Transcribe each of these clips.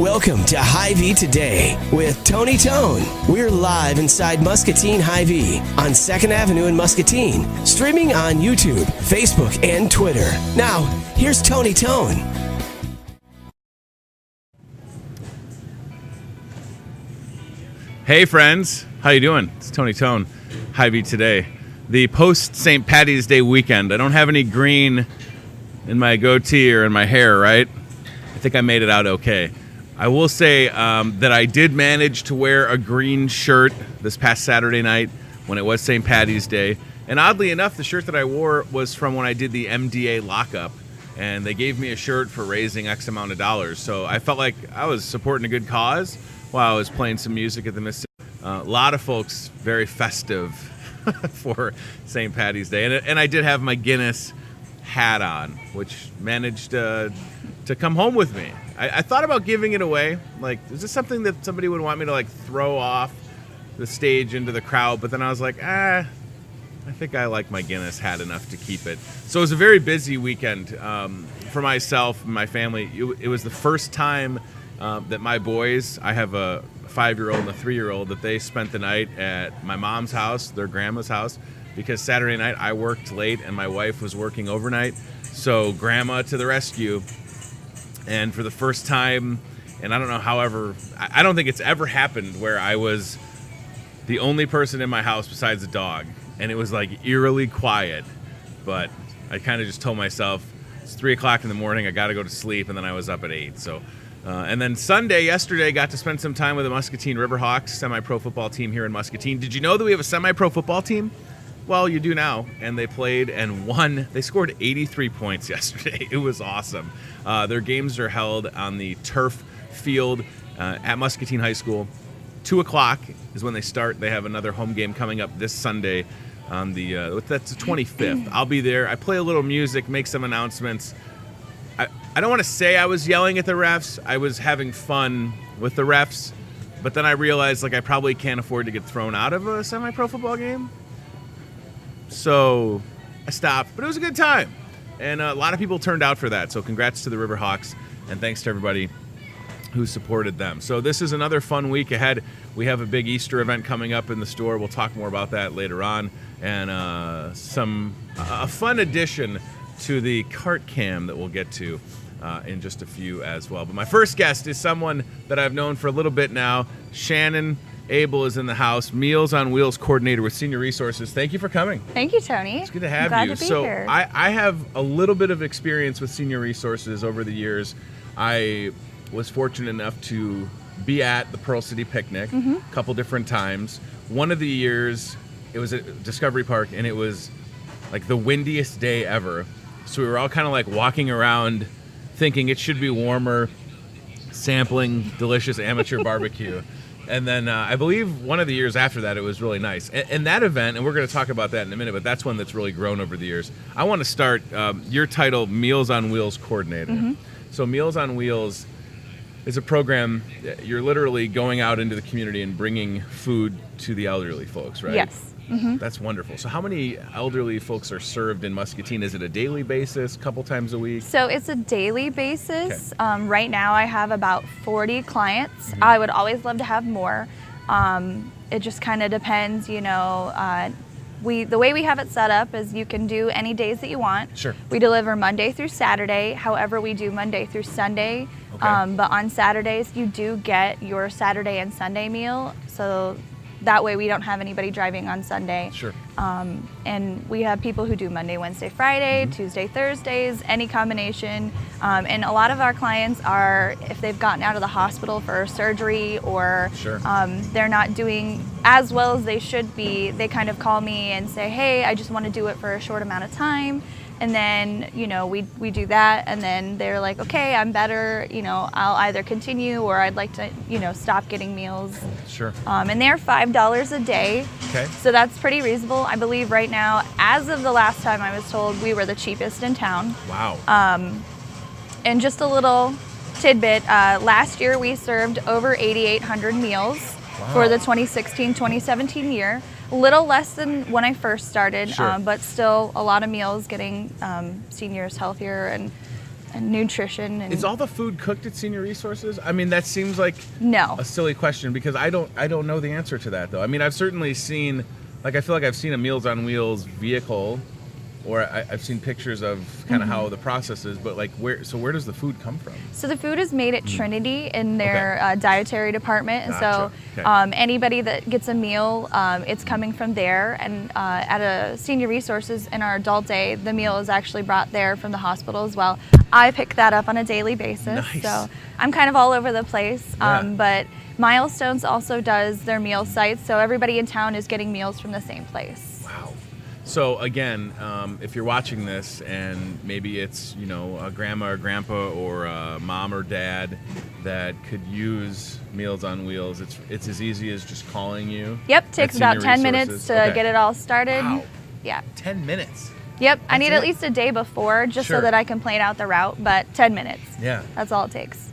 Welcome to Hy-Vee Today with Tony Tone. We're live inside Muscatine Hy-Vee on 2nd Avenue in Muscatine, streaming on YouTube, Facebook, and Twitter. Now, here's Tony Tone. Hey friends, how you doing? It's Tony Tone, Hy-Vee Today. The post St. Patty's Day weekend. I don't have any green in my goatee or in my hair, right? I think I made it out okay. I will say that I did manage to wear a green shirt this past Saturday night when it was St. Patty's Day. And oddly enough, the shirt that I wore was from when I did the MDA lockup. And they gave me a shirt for raising X amount of dollars. So I felt like I was supporting a good cause while I was playing some music at the Mississippi. A lot of folks very festive for St. Patty's Day. And I did have my Guinness hat on, which managed to come home with me. I thought about giving it away. Like, is this something that somebody would want me to, like, throw off the stage into the crowd? But then I was like, I think I like my Guinness hat enough to keep it. So it was a very busy weekend for myself and my family. It was the first time that my boys, I have a 5-year-old and a 3-year-old, that they spent the night at my mom's house, their grandma's house, because Saturday night I worked late and my wife was working overnight. So grandma to the rescue. And for the first time, and I don't know, however, I don't think it's ever happened where I was the only person in my house besides the dog. And it was like eerily quiet. But I kind of just told myself, it's 3 o'clock in the morning, I got to go to sleep. And then I was up at 8. So, and then yesterday, got to spend some time with the Muscatine Riverhawks, semi-pro football team here in Muscatine. Did you know that we have a semi-pro football team? Well, you do now, and they played and won. They scored 83 points yesterday. It was awesome. Their games are held on the turf field at Muscatine High School. 2 o'clock is when they start. They have another home game coming up this Sunday on that's the 25th. I'll be there. I play a little music, make some announcements. I don't want to say I was yelling at the refs. I was having fun with the refs, but then I realized, like, I probably can't afford to get thrown out of a semi-pro football game. So I stopped, but it was a good time. And a lot of people turned out for that. So congrats to the Riverhawks, and thanks to everybody who supported them. So this is another fun week ahead. We have a big Easter event coming up in the store. We'll talk more about that later on. And a fun addition to the cart cam that we'll get to in just a few as well. But my first guest is someone that I've known for a little bit now. Shannon Abel is in the house, Meals on Wheels coordinator with Senior Resources. Thank you for coming. Thank you, Tony. It's good to have Glad you. To be so here. I have a little bit of experience with Senior Resources over the years. I was fortunate enough to be at the Pearl City Picnic a couple different times. One of the years, it was at Discovery Park, and it was like the windiest day ever. So we were all kind of like walking around thinking it should be warmer, sampling delicious amateur barbecue. And then I believe one of the years after that, it was really nice. And that event, and we're going to talk about that in a minute, but that's one that's really grown over the years. I want to start your title, Meals on Wheels coordinator. So Meals on Wheels is a program. You're literally going out into the community and bringing food to the elderly folks, right? Yes. That's wonderful. So how many elderly folks are served in Muscatine? Is it a daily basis, couple times a week? So it's a daily basis. Okay. Right now I have about 40 clients. I would always love to have more. It just kind of depends, you know. The way we have it set up is you can do any days that you want. Sure. We deliver Monday through Saturday. However, we do Monday through Sunday. Okay. But on Saturdays, you do get your Saturday and Sunday meal. So that way we don't have anybody driving on Sunday. Sure. And we have people who do Monday, Wednesday, Friday, Tuesday, Thursdays, any combination. And a lot of our clients are, if they've gotten out of the hospital for surgery or they're not doing as well as they should be, they kind of call me and say, hey, I just want to do it for a short amount of time. And then, you know, we do that, and then they're like, okay, I'm better, you know, I'll either continue or I'd like to, you know, stop getting meals. Sure. And they're $5 a day. Okay. So that's pretty reasonable. I believe right now, as of the last time I was told, we were the cheapest in town. Wow. And just a little tidbit, last year we served over 8,800 meals for the 2016-2017 year. A little less than when I first started, but still a lot of meals getting seniors healthier and and nutrition. And is all the food cooked at Senior Resources? I mean, that seems like no. a silly question because I don't know the answer to that though. I mean, I've certainly seen, like, I feel like I've seen a Meals on Wheels vehicle, or I've seen pictures of kind of how the process is, but like where does the food come from? So the food is made at Trinity in their dietary department, and Gotcha. so anybody that gets a meal, it's coming from there. And at a Senior Resources in our adult day, the meal is actually brought there from the hospital as well. I pick that up on a daily basis, Nice. so I'm kind of all over the place. Yeah. But Milestones also does their meal sites, so everybody in town is getting meals from the same place. Wow. So again, if you're watching this and maybe it's, you know, a grandma or grandpa or a mom or dad that could use Meals on Wheels, it's as easy as just calling you. Yep, takes at about Senior 10 minutes Resources. to Okay. get it all started. Wow. Yeah. 10 minutes. Yep, I That's need it? at least a day before just Sure. so that I can plan out the route, but 10 minutes. Yeah. That's all it takes.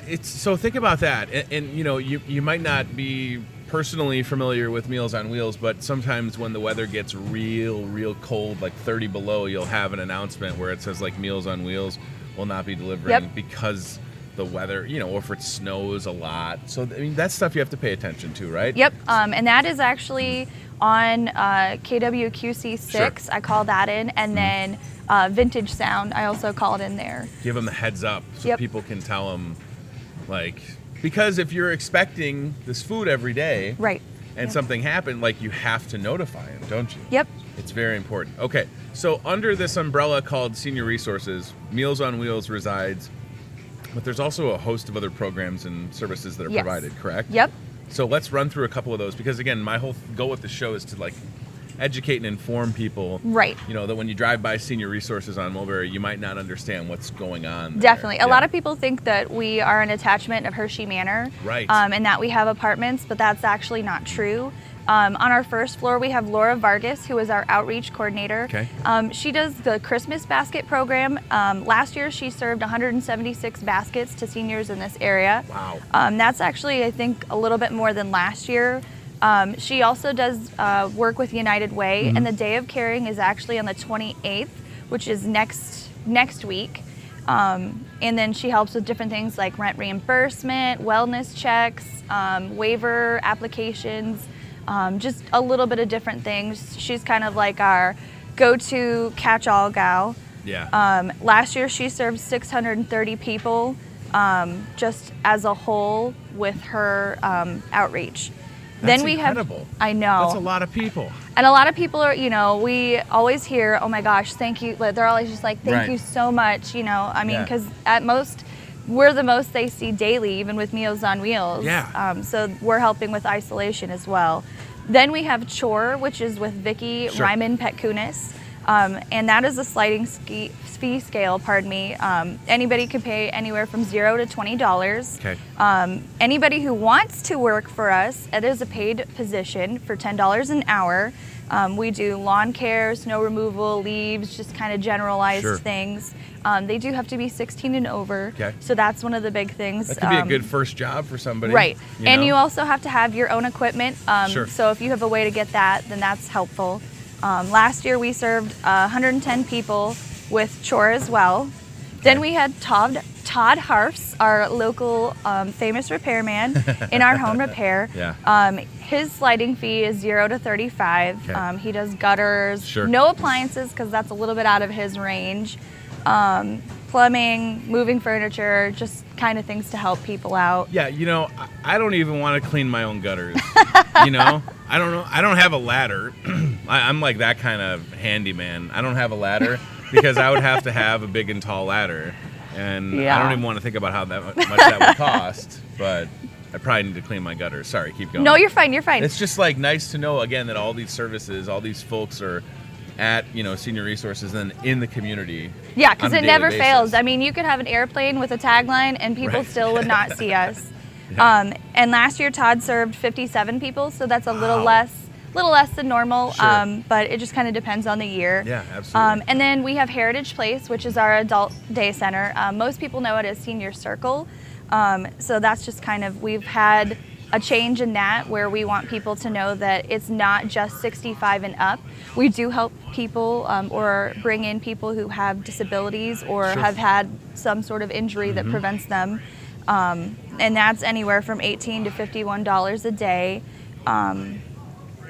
It's so think about that, and you know, you might not be personally familiar with Meals on Wheels, but sometimes when the weather gets real cold, like 30 below, you'll have an announcement where it says like Meals on Wheels will not be delivering because the weather, you know, or if it snows a lot. So I mean, that's stuff you have to pay attention to, right? Yep, and that is actually on KWQC 6. Sure. I call that in, and then Vintage Sound, I also call it in there. Give them the heads up so Yep. people can tell them, like, because if you're expecting this food every day, Right. and something happened, like, you have to notify them, don't you? Yep. It's very important. Okay, so under this umbrella called Senior Resources, Meals on Wheels resides, but there's also a host of other programs and services that are Yes. provided, correct? Yep. So let's run through a couple of those, because again, my whole goal with the show is to, like, educate and inform people. Right. You know, that when you drive by Senior Resources on Mulberry, you might not understand what's going on there. Definitely. A Yeah. lot of people think that we are an attachment of Hershey Manor. Right. And that we have apartments, but that's actually not true. On our first floor, we have Laura Vargas, who is our outreach coordinator. Okay. She does the Christmas basket program. Last year, she served 176 baskets to seniors in this area. Wow. That's actually, I think, a little bit more than last year. She also does work with United Way, and the Day of Caring is actually on the 28th, which is next week. And then she helps with different things like rent reimbursement, wellness checks, waiver applications, just a little bit of different things. She's kind of like our go-to catch-all gal. Yeah. Last year she served 630 people just as a whole with her outreach. That's Then we incredible. have, I know. That's a lot of people. And a lot of people are, you know, we always hear, oh my gosh, thank you. Like, they're always just like, thank Right. you so much, you know. I mean, Yeah. because at most, we're the most they see daily, even with Meals on Wheels. Yeah. So we're helping with isolation as well. Then we have Chore, which is with Vicki Sure. Ryman Petkunis. And that is a sliding fee scale, pardon me. Anybody can pay anywhere from $0 to $20. Okay. Anybody who wants to work for us, it is a paid position for $10 an hour. We do lawn care, snow removal, leaves, just kind of generalized Sure. things. They do have to be 16 and over, Okay. so that's one of the big things. That could be a good first job for somebody. Right, and know? you also have to have your own equipment. Sure. So if you have a way to get that, then that's helpful. Last year we served 110 people with Chore as well. Then we had Todd Harfs, our local famous repairman in our home repair. Yeah. His sliding fee is $0 to $35. Okay. He does gutters, Sure. no appliances because that's a little bit out of his range. Plumbing, moving furniture, just kind of things to help people out. Yeah, you know, I don't even want to clean my own gutters. You know, I don't know. I don't have a ladder. I'm like that kind of handyman. I don't have a ladder because I would have to have a big and tall ladder, and I don't even want to think about how much that would cost. But I probably need to clean my gutters. Sorry, keep going. No, you're fine. You're fine. It's just like nice to know again that all these services, all these folks are at, you know, Senior Resources and in the community. Yeah, because on a it daily never basis. fails. I mean, you could have an airplane with a tagline and people Right. still would not see us. Yeah. And last year Todd served 57 people, so that's a little Wow. less than normal. Sure. But it just kind of depends on the year. Yeah, absolutely. And then we have Heritage Place, which is our adult day center. Most people know it as Senior Circle. So that's just kind of, we've had a change in that, where we want people to know that it's not just 65 and up. We do help people or bring in people who have disabilities or have had some sort of injury that prevents them. And that's anywhere from $18 to $51 a day.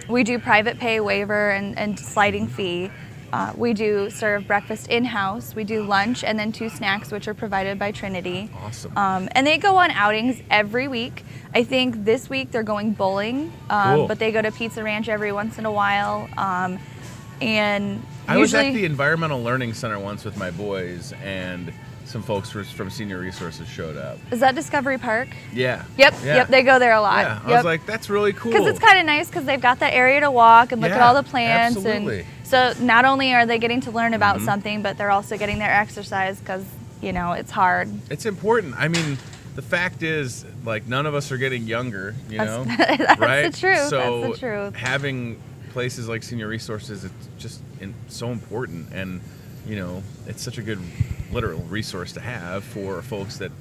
We do private pay waiver and sliding fee. We do serve breakfast in-house. We do lunch and then 2 snacks, which are provided by Trinity. Awesome. And they go on outings every week. I think this week they're going bowling, Cool. but they go to Pizza Ranch every once in a while. And I was at usually the Environmental Learning Center once with my boys, and some folks from Senior Resources showed up. Is that Discovery Park? Yeah. Yep, they go there a lot. Yeah, I was like, that's really cool. Because it's kind of nice because they've got that area to walk and look at all the plants. Absolutely. And so not only are they getting to learn about something, but they're also getting their exercise because, it's hard. It's important. I mean, the fact is, like, none of us are getting younger, That's right? the truth. So That's the truth. having places like Senior Resources, it's just so important. And, it's such a good literal resource to have for folks that,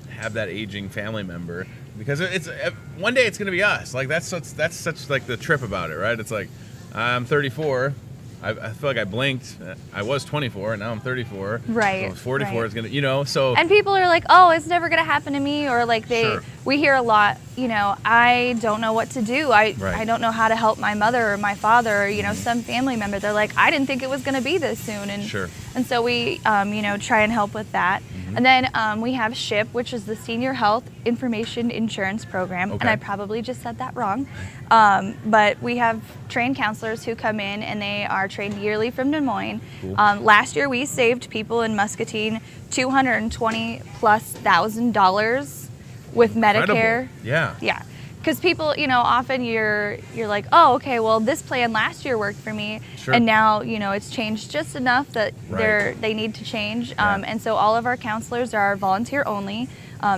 have that aging family member, because it's one day it's going to be us. Like, that's such like the trip about it, right? It's like, I'm 34. I feel like I blinked. I was 24 and now I'm 34. Right. So 44 is going to, so. And people are like, oh, it's never going to happen to me. Or like we hear a lot, I don't know what to do. I don't know how to help my mother or my father or, some family member. They're like, I didn't think it was going to be this soon. And so we, try and help with that. And then we have SHIP, which is the Senior Health Information Insurance Program. Okay. And I probably just said that wrong. But we have trained counselors who come in, and they are trained yearly from Des Moines. Cool. Last year we saved people in Muscatine $220,000+ with Medicare. Incredible. Yeah. Yeah. Because people, often you're like, oh, okay, well, this plan last year worked for me, and now, it's changed just enough that they need to change. And so all of our counselors are volunteer only.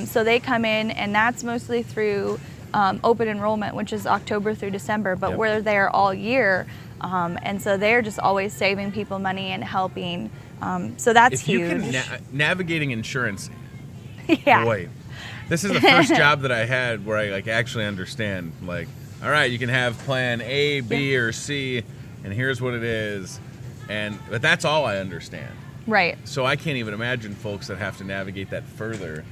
So they come in, and that's mostly through open enrollment, which is October through December, but we're there all year. And so they're just always saving people money and helping. So that's huge. If you can navigating insurance, yeah. boy. This is the first job that I had where I actually understand, like, all right, you can have plan A, B, or C, and here's what it is. But that's all I understand. Right. So I can't even imagine folks that have to navigate that further.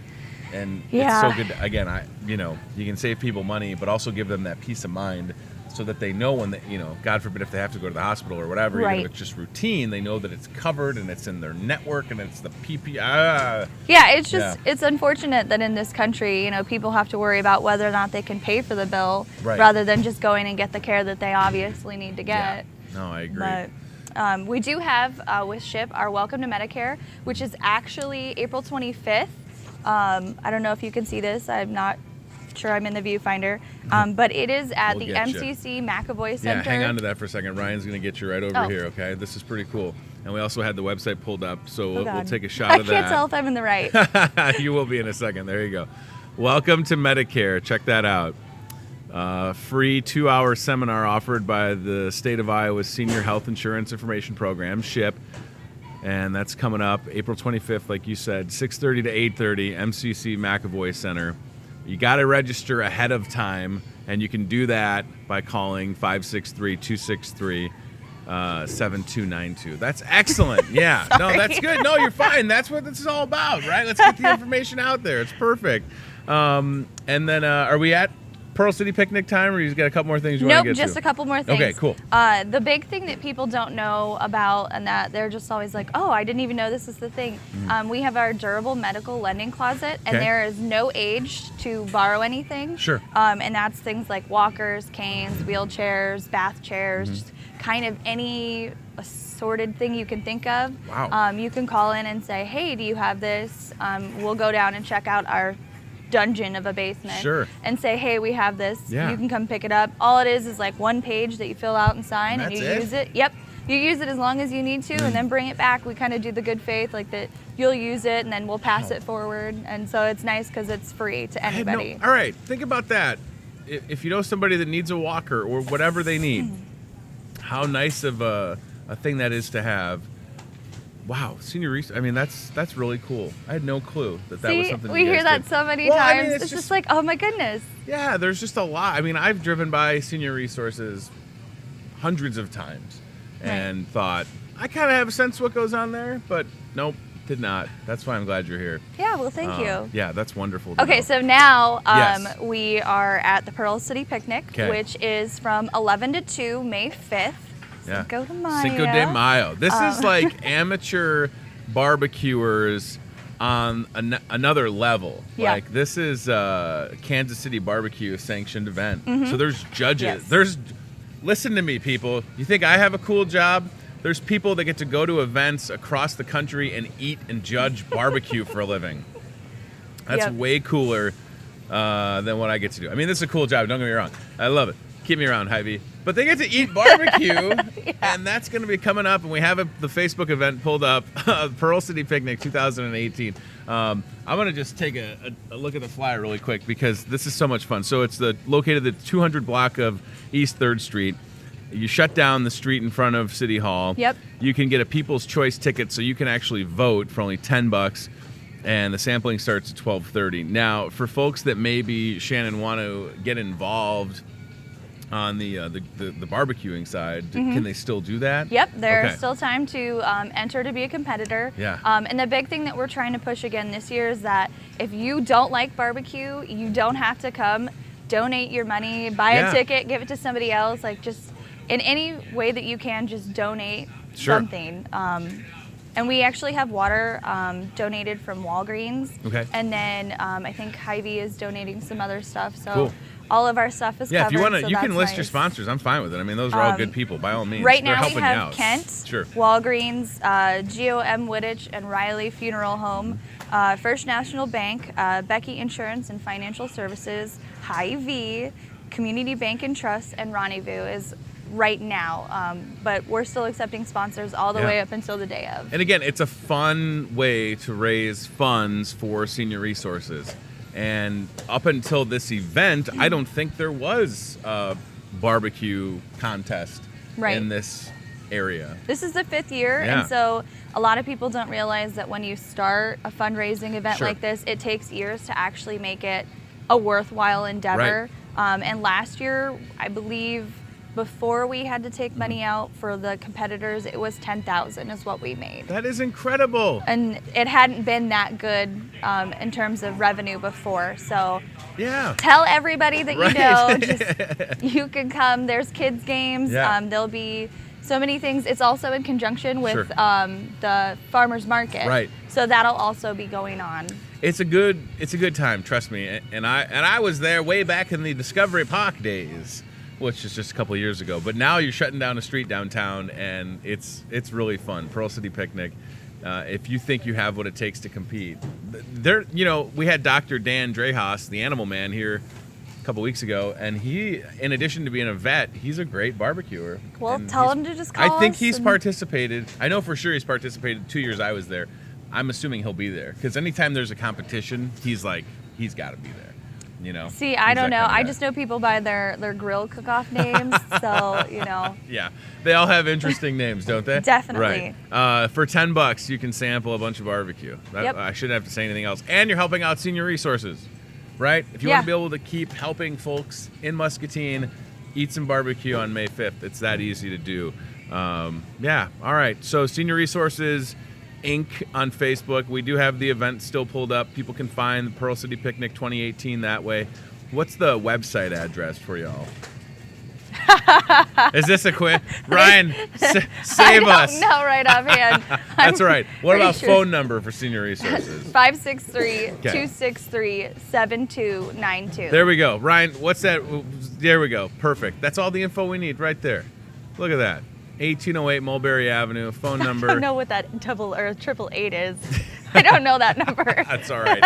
And Yeah. it's so good. Again, you can save people money, but also give them that peace of mind so that they know when they, God forbid if they have to go to the hospital or whatever, even if it's just routine, they know that it's covered and it's in their network and it's the Yeah, it's just, it's unfortunate that in this country, people have to worry about whether or not they can pay for the bill rather than just going and get the care that they obviously need to get. Yeah. No, I agree. But we do have with SHIP our Welcome to Medicare, which is actually April 25th. I don't know if you can see this. I'm not sure I'm in the viewfinder, but it is at the MCC McAvoy Center. Yeah, hang on to that for a second. Ryan's going to get you right over here, okay? This is pretty cool. And we also had the website pulled up, so we'll take a shot of that. I can't tell if I'm in the right. You will be in a second. There you go. Welcome to Medicare. Check that out. Free 2-hour seminar offered by the state of Iowa's Senior Health Insurance Information Program, SHIP. And that's coming up April 25th, like you said, 6:30 to 8:30, MCC McAvoy Center. You got to register ahead of time, and you can do that by calling 563-263-7292. That's excellent. Yeah. No, that's good. No, you're fine. That's what this is all about, right? Let's get the information out there. It's perfect. And then are we at Pearl City Picnic time, or you got a couple more things you want to get to? Nope, just a couple more things. Okay, cool. The big thing that people don't know about, and that they're just always like, oh, I didn't even know this is the thing. We have our durable medical lending closet, and there is no age to borrow anything. Sure. And that's things like walkers, canes, wheelchairs, bath chairs, just kind of any assorted thing you can think of. Wow. You can call in and say, hey, do you have this? We'll go down and check out our dungeon of a basement and say, hey, we have this. You can come pick it up. All it is like one page that you fill out and sign, and you use it. Yep. You use it as long as you need to, and then bring it back. We kind of do the good faith, like that you'll use it, and then we'll pass it forward. And so it's nice because it's free to anybody. All right, think about that. If you know somebody that needs a walker or whatever they need, how nice of a thing that is to have. Wow, I mean, that's really cool. I had no clue that See, was something we you guys hear that did. so many Well, I times. mean, it's just like, oh my goodness. Yeah, there's just a lot. I mean, I've driven by Senior Resources hundreds of times and thought, I kind of have a sense what goes on there, but nope, did not. That's why I'm glad you're here. Yeah, well, thank you. Yeah, that's wonderful to Okay, know. so now Yes. we are at the Pearl City Picnic, 'Kay. which is from 11 to 2, May 5th. Yeah. Cinco de Mayo. Cinco de Mayo. This is like amateur barbecuers on another level. Yeah. Like, this is Kansas City barbecue sanctioned event. So there's judges. Yes. Listen to me, people. You think I have a cool job? There's people that get to go to events across the country and eat and judge barbecue for a living. That's Yep. way cooler than what I get to do. I mean, this is a cool job. Don't get me wrong. I love it. Keep me around, Hy-Vee. But they get to eat barbecue, and that's going to be coming up. And we have the Facebook event pulled up, Pearl City Picnic 2018. I'm going to just take a look at the flyer really quick because this is so much fun. So it's located at the 200 block of East 3rd Street. You shut down the street in front of City Hall. Yep. You can get a People's Choice ticket, so you can actually vote for only $10. And the sampling starts at 12:30. Now, for folks that maybe, Shannon, want to get involved on the barbecuing side, can they still do that? Yep, there's Okay. still time to enter to be a competitor. Yeah. And the big thing that we're trying to push again this year is that if you don't like barbecue, you don't have to come. Donate your money, buy Yeah. a ticket, give it to somebody else. Like, just in any way that you can, just donate Sure. something. And we actually have water donated from Walgreens. Okay. And then I think Hy-Vee is donating some other stuff. So Cool. all of our stuff is Yeah, covered. if you want to, so you can that's list your nice. sponsors. I'm fine with it. I mean, those are all good people, by all means. Right They're now we helping have you out. Kent, Sure. Walgreens, GOM Wittich and Riley Funeral Home, First National Bank, Becky Insurance and Financial Services, Hy-Vee, Community Bank and Trust, and Rendezvous is right now. But we're still accepting sponsors all the Yeah. way up until the day of. And again, it's a fun way to raise funds for Senior Resources. And up until this event, I don't think there was a barbecue contest Right. in this area. This is the 5th year, Yeah. and so a lot of people don't realize that when you start a fundraising event Sure. like this, it takes years to actually make it a worthwhile endeavor. And last year, I believe, before we had to take money out for the competitors, it was $10,000 is what we made. That is incredible. And it hadn't been that good in terms of revenue before. So Yeah. tell everybody that you Right. know, just, you can come. There's kids games. Yeah. There'll be so many things. It's also in conjunction with Sure. the farmers market. Right. So that'll also be going on. It's a good time, trust me. And I was there way back in the Discovery Park days, which is just a couple of years ago. But now you're shutting down a street downtown, and it's really fun. Pearl City Picnic. If you think you have what it takes to compete, we had Dr. Dan Drehas, the Animal Man, here a couple weeks ago, and he, in addition to being a vet, he's a great barbecuer. Well, And tell he's- him to just call I think us he's and- participated. I know for sure he's participated 2 years I was there. I'm assuming he'll be there because anytime there's a competition, he's got to be there. You know. See, I He's don't that know. kind of I guy. just know people by their grill cook-off names. So, Yeah, they all have interesting names, don't they? Definitely. Right. For $10, you can sample a bunch of barbecue. Yep. I shouldn't have to say anything else. And you're helping out Senior Resources, right? If you want Yeah. to be able to keep helping folks in Muscatine eat some barbecue on May 5th, it's that easy to do. Yeah. All right. So Senior Resources Inc. on Facebook. We do have the event still pulled up. People can find the Pearl City Picnic 2018 that way. What's the website address for y'all? Is this a quiz? Ryan, save us. I don't know right offhand. That's all right. What pretty about sure. phone number for Senior Resources? 563-263-7292. There we go. Ryan, what's that? There we go. Perfect. That's all the info we need right there. Look at that. 1808 Mulberry Avenue. Phone number. I don't know what that double or triple eight is. I don't know that number. That's all right.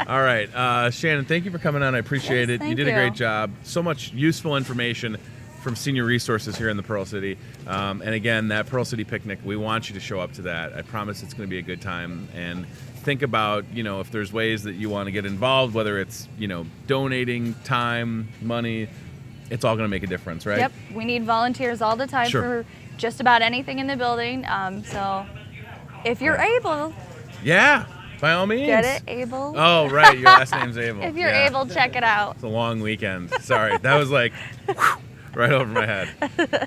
All right. Shannon, thank you for coming on. I appreciate Yes, it. You thank did a you. great job. So much useful information from Senior Resources here in the Pearl City. And again, that Pearl City Picnic, we want you to show up to that. I promise it's going to be a good time. And think about, if there's ways that you want to get involved, whether it's, donating time, money, it's all going to make a difference, right? Yep. We need volunteers all the time Sure. for just about anything in the building. So If you're able, Yeah, by all means. get it, Abel. Oh, right. Your last name's Abel. If you're Yeah. able, check it out. It's a long weekend. Sorry. That was like right over my head.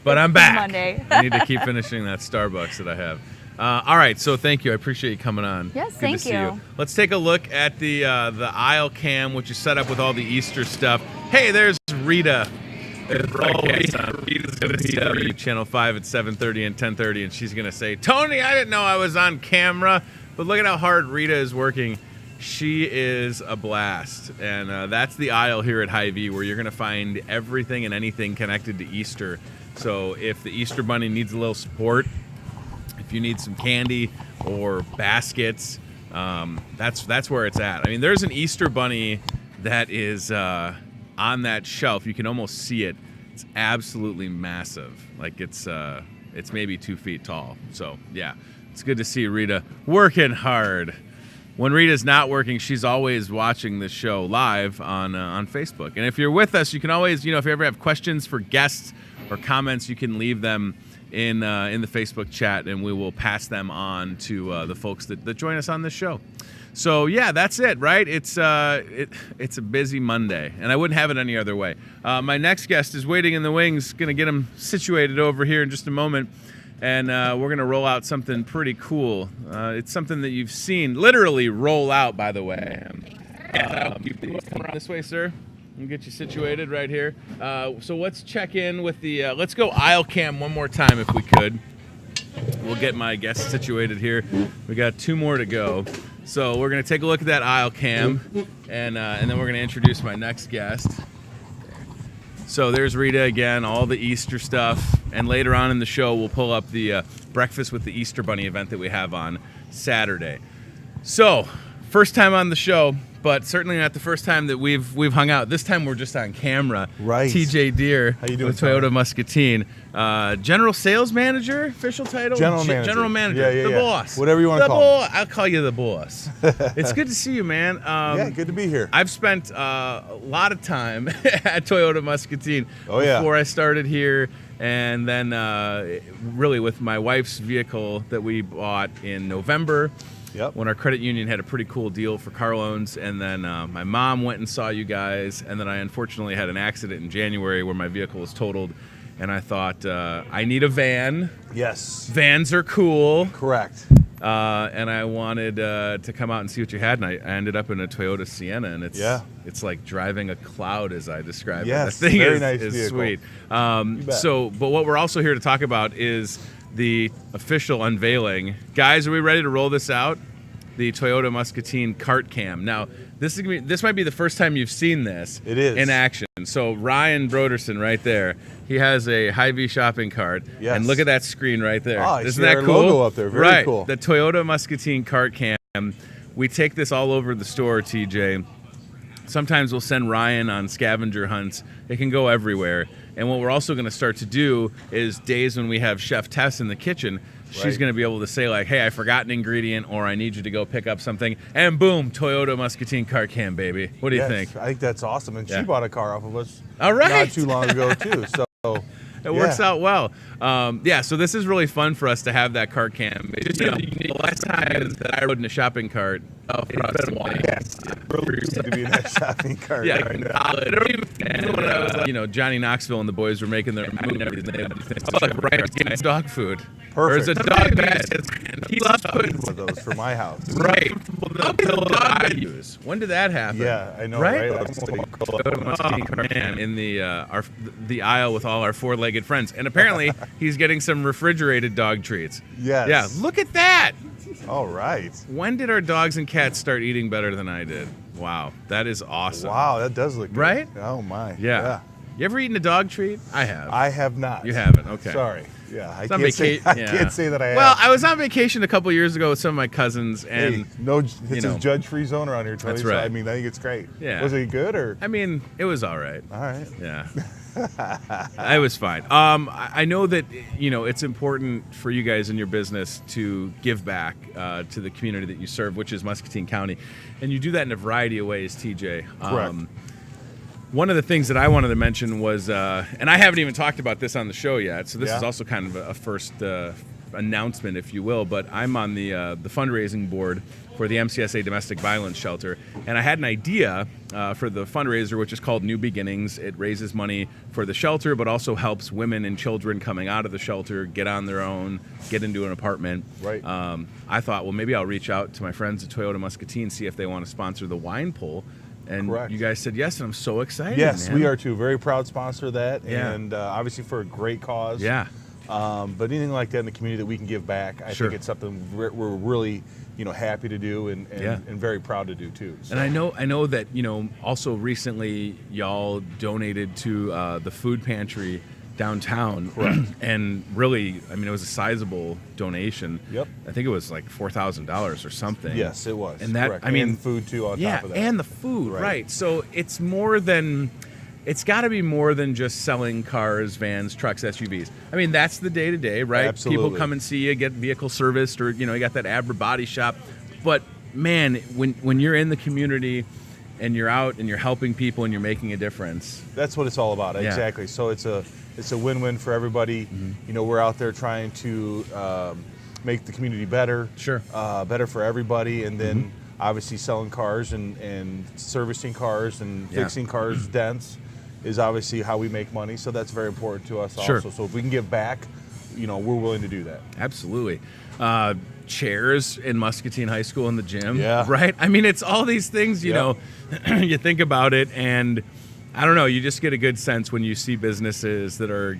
But I'm back. Monday. I need to keep finishing that Starbucks that I have. All right. So thank you. I appreciate you coming on. Yes, Good thank to see you. Let's take a look at the aisle cam, which is set up with all the Easter stuff. Hey, there's Rita. Rita's going to be Channel 5 at 7:30 and 10:30, and she's going to say, Tony, I didn't know I was on camera. But look at how hard Rita is working. She is a blast. And that's the aisle here at Hy-Vee, where you're going to find everything and anything connected to Easter. So if the Easter Bunny needs a little support, if you need some candy or baskets, that's where it's at. I mean, there's an Easter Bunny that is on that shelf. You can almost see it. It's absolutely massive. Like it's maybe 2 feet tall. So yeah, it's good to see Rita working hard. When Rita's not working, she's always watching the show live on Facebook. And if you're with us, you can always, if you ever have questions for guests or comments, you can leave them in the Facebook chat, and we will pass them on to the folks that join us on this show. So yeah, that's it, right? It's a busy Monday, and I wouldn't have it any other way. My next guest is waiting in the wings. Going to get him situated over here in just a moment, and we're going to roll out something pretty cool. It's something that you've seen literally roll out, by the way. Come around this way, sir. We'll get you situated right here. So let's check in with the. Let's go aisle cam one more time if we could. We'll get my guests situated here. We got 2 more to go. So we're going to take a look at that aisle cam, and then we're going to introduce my next guest. So there's Rita again, all the Easter stuff. And later on in the show, we'll pull up the Breakfast with the Easter Bunny event that we have on Saturday. So, first time on the show, but certainly not the first time that we've hung out. This time we're just on camera. Right. TJ Deere How you doing, with Toyota Tony? Muscatine. General Sales Manager, official title? General Manager. General Manager. Yeah, the yeah. boss. Whatever you wanna call me. I'll call you the boss. It's good to see you, man. Yeah, good to be here. I've spent a lot of time at Toyota Muscatine before I started here, and then really with my wife's vehicle that we bought in November. Yep. When our credit union had a pretty cool deal for car loans, and then my mom went and saw you guys, and then I unfortunately had an accident in January where my vehicle was totaled, and I thought, I need a van. Yes. Vans are cool. Correct. And I wanted to come out and see what you had, and I ended up in a Toyota Sienna, and it's like driving a cloud, as I described it. Yes, The thing very is, nice is vehicle. sweet. You bet. But what we're also here to talk about is the official unveiling. Guys, are we ready to roll this out? The Toyota Muscatine cart cam. Now, this might be the first time you've seen this It is. in action. So Ryan Broderson right there, he has a Hy-Vee shopping cart. Yes. And look at that screen right there. Oh, I Isn't see that our cool? logo up there. Very right. cool. The Toyota Muscatine cart cam. We take this all over the store, TJ. Sometimes we'll send Ryan on scavenger hunts. It can go everywhere. And what we're also going to start to do is days when we have Chef Tess in the kitchen, she's Right. going to be able to say like, hey, I forgot an ingredient, or I need you to go pick up something. And boom, Toyota Muscatine cart cam, baby. What do you think? I think that's awesome. And Yeah. she bought a car off of us All right. not too long ago, too. So It works out well. So this is really fun for us to have that cart cam. It's just, the last time that I rode in a shopping cart, Yes. Really used to be in that shopping cart. yeah, right in now. college. And when I was, Johnny Knoxville and the boys were making their movies, and they would do things like Brian's getting dog food. Perfect. There's a dog basket. He loves putting One of those for my house. right. The pillow that I use. When did that happen? Yeah, I know, Right? right? In the aisle with all our four-legged friends, and apparently he's getting some refrigerated dog treats. Yes. Yeah, look at that. All right. When did our dogs and cats start eating better than I did? Wow, that is awesome. Wow, that does look good. Right? Oh, my. Yeah. You ever eaten a dog treat? I have. I have not. You haven't? Okay. Sorry. Yeah, I It's on can't say vaca- I yeah. can't say that I have. Well, I was on vacation a couple years ago with some of my cousins, and hey, no, this is judge-free zone around here, Tony. That's So, right. I mean, I think it's great. Yeah. Was it good or? I mean, it was all right. All right. Yeah. I was fine. I know that, it's important for you guys in your business to give back to the community that you serve, which is Muscatine County. And you do that in a variety of ways, TJ. Correct. One of the things that I wanted to mention was, and I haven't even talked about this on the show yet, so this Yeah. is also kind of a first announcement, if you will, but I'm on the fundraising board for the MCSA Domestic Violence Shelter, and I had an idea for the fundraiser, which is called New Beginnings. It raises money for the shelter, but also helps women and children coming out of the shelter get on their own, get into an apartment. Right. I thought, well, maybe I'll reach out to my friends at Toyota Muscatine, see if they want to sponsor the wine pull. And Correct. You guys said yes, and I'm so excited. Yes, man. we are too. Very proud sponsor of that, Yeah. and obviously for a great cause. Yeah. But anything like that in the community that we can give back, I Sure. think it's something we're really, happy to do and very proud to do too. So. And I know that, also recently y'all donated to the food pantry downtown. Correct. And really, it was a sizable donation. Yep. I think it was like $4,000 or something. Yes, it was. And that, correct. and food too on yeah, top of that. and the food, Right. right. So it's got to be more than just selling cars, vans, trucks, SUVs. That's the day-to-day, right? Absolutely. People come and see you, get vehicle serviced, or, you got that Abra body shop. But, man, when you're in the community and you're out and you're helping people and you're making a difference. That's what it's all about. Yeah. Exactly. So it's a win-win for everybody. Mm-hmm. We're out there trying to make the community better. Sure. Better for everybody, and then obviously selling cars and servicing cars and Yeah. fixing cars dents is obviously how we make money. So that's very important to us Sure. also. So if we can give back, we're willing to do that. Absolutely. Chairs in Muscatine High School in the gym. Yeah. Right? It's all these things, you know, you think about it, and I don't know, you just get a good sense when you see businesses that are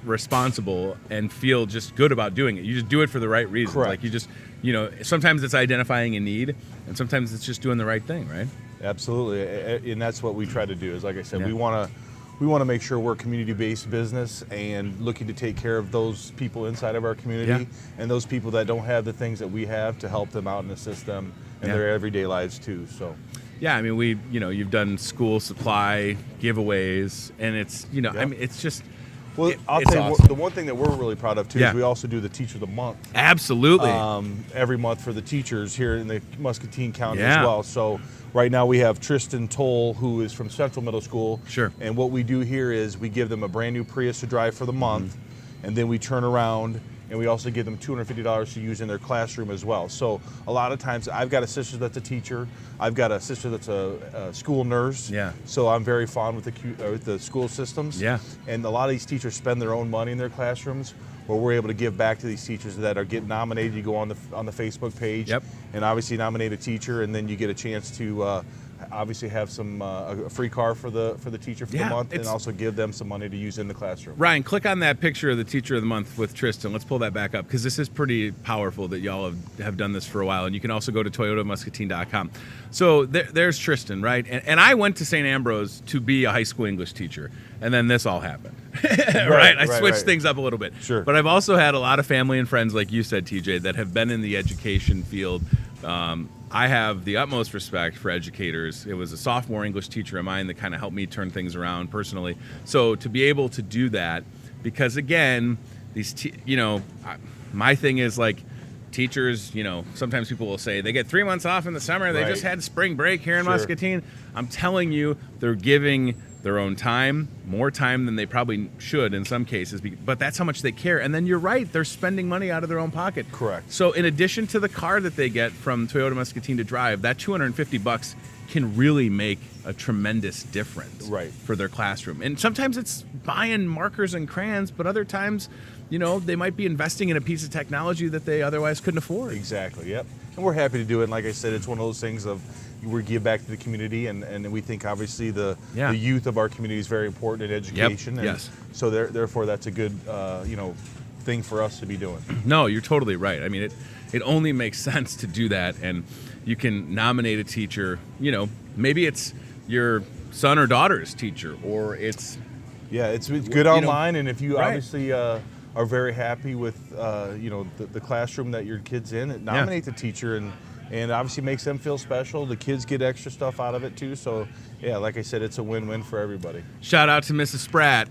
responsible and feel just good about doing it. You just do it for the right reasons. Correct. Like you just, sometimes it's identifying a need, and sometimes it's just doing the right thing, right? Absolutely, and that's what we try to do. Is like I said, Yeah. we want to make sure we're a community-based business and looking to take care of those people inside of our community and those people that don't have the things that we have to help them out and assist them in their everyday lives too. So, Yeah, you've done school supply giveaways, and it's, it's just. well, I'll it's tell you, awesome. the one thing that we're really proud of too Yeah. is we also do the Teacher of the Month. Absolutely. Every month for the teachers here in the Muscatine County Yeah. as well. So right now we have Tristan Toll, who is from Central Middle School. Sure. And what we do here is we give them a brand new Prius to drive for the month, Mm-hmm. and then we turn around and we also give them $250 to use in their classroom as well. So a lot of times, I've got a sister that's a teacher. I've got a sister that's a school nurse. Yeah. So I'm very fond with the school systems. Yeah. And a lot of these teachers spend their own money in their classrooms, where we're able to give back to these teachers that are getting nominated. You go on the Facebook page, Yep. and obviously nominate a teacher, and then you get a chance to obviously have some a free car for the teacher for the month, and also give them some money to use in the classroom. Ryan, click on that picture of the Teacher of the Month with Tristan. Let's pull that back up, because this is pretty powerful that y'all have done this for a while. And you can also go to toyotamuscatine.com. So there's Tristan, right? And I went to St. Ambrose to be a high school English teacher, and then this all happened. right? I switched things up a little bit. Sure. But I've also had a lot of family and friends, like you said, TJ, that have been in the education field. I have the utmost respect for educators. It was a sophomore English teacher of mine that kind of helped me turn things around personally. So to be able to do that, because again, my thing is like teachers, sometimes people will say they get 3 months off in the summer. They just had spring break here in Muscatine. I'm telling you, they're giving their own time, more time than they probably should in some cases, but that's how much they care. And then you're right, they're spending money out of their own pocket. Correct. So in addition to the car that they get from Toyota Muscatine to drive, that $250 can really make a tremendous difference for their classroom. And sometimes it's buying markers and crayons, but other times, they might be investing in a piece of technology that they otherwise couldn't afford. Exactly, yep. And we're happy to do it. And like I said, it's one of those things of we give back to the community, and we think obviously the youth of our community is very important in education. Yep. And so therefore that's a good thing for us to be doing. No, you're totally right. It only makes sense to do that, and you can nominate a teacher. Maybe it's your son or daughter's teacher, or it's it's good online, and if you obviously are very happy with the classroom that your kid's in, nominate the teacher, and obviously makes them feel special. The kids get extra stuff out of it too. So like I said, it's a win-win for everybody. Shout out to Mrs. Spratt,